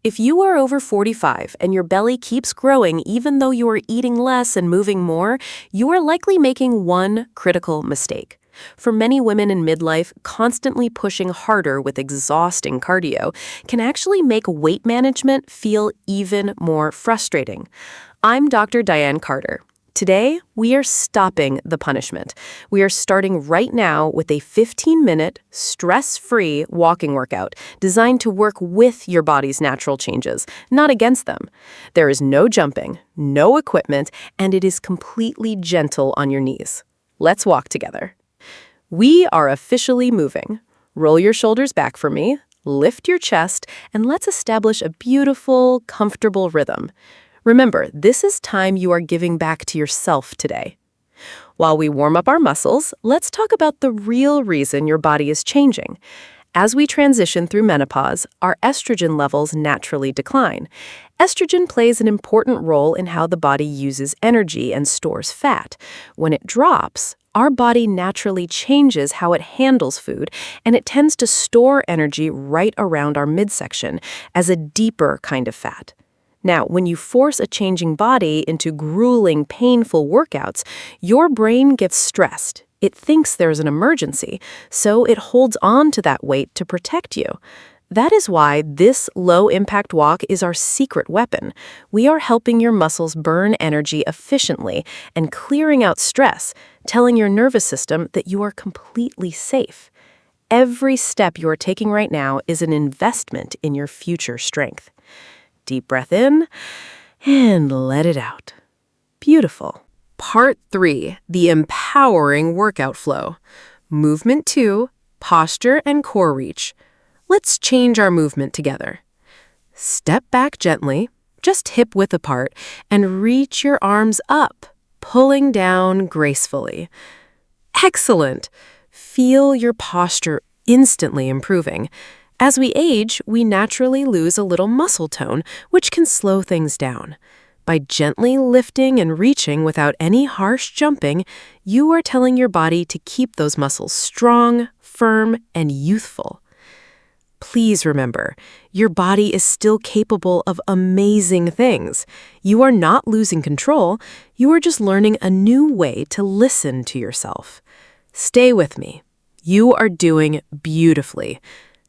If you are over 45 and your belly keeps growing even though you are eating less and moving more, you are likely making one critical mistake. For many women in midlife, constantly pushing harder with exhausting cardio can actually make weight management feel even more frustrating. I'm Dr. Diane Carter. Today, we are stopping the punishment. We are starting right now with a 15-minute, stress-free walking workout designed to work with your body's natural changes, not against them. There is no jumping, no equipment, and it is completely gentle on your knees. Let's walk together. We are officially moving. Roll your shoulders back for me, lift your chest, and let's establish a beautiful, comfortable rhythm. Remember, this is time you are giving back to yourself today. While we warm up our muscles, let's talk about the real reason your body is changing. As we transition through menopause, our estrogen levels naturally decline. Estrogen plays an important role in how the body uses energy and stores fat. When it drops, our body naturally changes how it handles food, and it tends to store energy right around our midsection as a deeper kind of fat. Now, when you force a changing body into grueling, painful workouts, your brain gets stressed. It thinks there's an emergency, so it holds on to that weight to protect you. That is why this low-impact walk is our secret weapon. We are helping your muscles burn energy efficiently and clearing out stress, telling your nervous system that you are completely safe. Every step you are taking right now is an investment in your future strength. Deep breath in and let it out. Beautiful. Part 3, the empowering workout flow. Movement 2, posture and core reach. Let's change our movement together. Step back gently, just hip width apart, and reach your arms up, pulling down gracefully. Excellent. Feel your posture instantly improving. As we age, we naturally lose a little muscle tone, which can slow things down. By gently lifting and reaching without any harsh jumping, you are telling your body to keep those muscles strong, firm, and youthful. Please remember, your body is still capable of amazing things. You are not losing control, you are just learning a new way to listen to yourself. Stay with me. You are doing beautifully.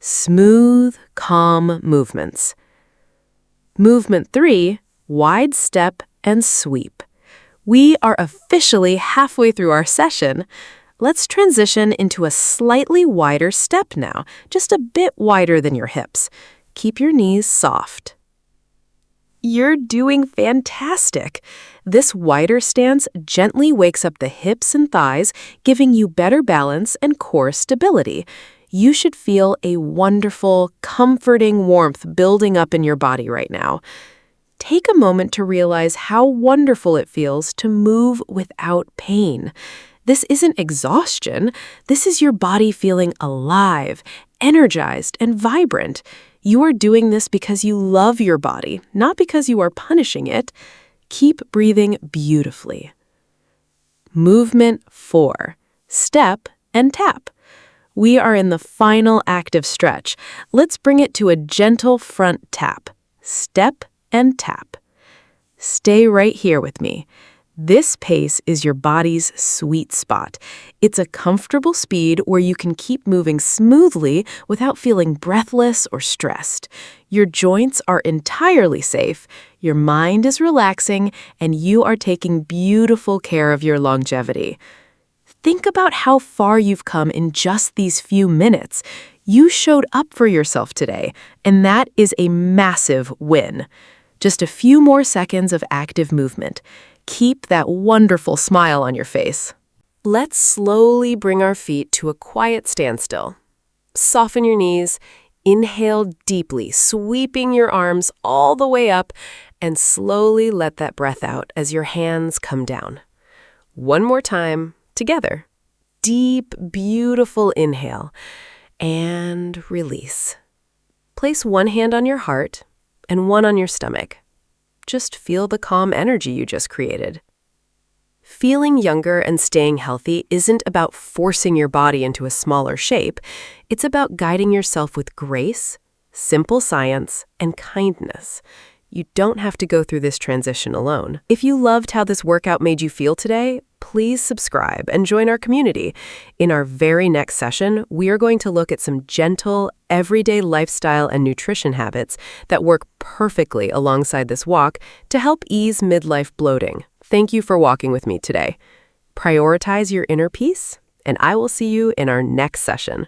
Smooth, calm movements. Movement 3, wide step and sweep. We are officially halfway through our session. Let's transition into a slightly wider step now, just a bit wider than your hips. Keep your knees soft. You're doing fantastic. This wider stance gently wakes up the hips and thighs, giving you better balance and core stability. You should feel a wonderful, comforting warmth building up in your body right now. Take a moment to realize how wonderful it feels to move without pain. This isn't exhaustion. This is your body feeling alive, energized, and vibrant. You are doing this because you love your body, not because you are punishing it. Keep breathing beautifully. Movement 4, step and tap. We are in the final active stretch. Let's bring it to a gentle front tap. Step and tap. Stay right here with me. This pace is your body's sweet spot. It's a comfortable speed where you can keep moving smoothly without feeling breathless or stressed. Your joints are entirely safe, your mind is relaxing, and you are taking beautiful care of your longevity. Think about how far you've come in just these few minutes. You showed up for yourself today, and that is a massive win. Just a few more seconds of active movement. Keep that wonderful smile on your face. Let's slowly bring our feet to a quiet standstill. Soften your knees, inhale deeply, sweeping your arms all the way up, and slowly let that breath out as your hands come down. One more time. Together. Deep, beautiful inhale and release. Place one hand on your heart and one on your stomach. Just feel the calm energy you just created. Feeling younger and staying healthy isn't about forcing your body into a smaller shape. It's about guiding yourself with grace, simple science, and kindness. You don't have to go through this transition alone. If you loved how this workout made you feel today, please subscribe and join our community. In our very next session, we are going to look at some gentle, everyday lifestyle and nutrition habits that work perfectly alongside this walk to help ease midlife bloating. Thank you for walking with me today. Prioritize your inner peace, and I will see you in our next session.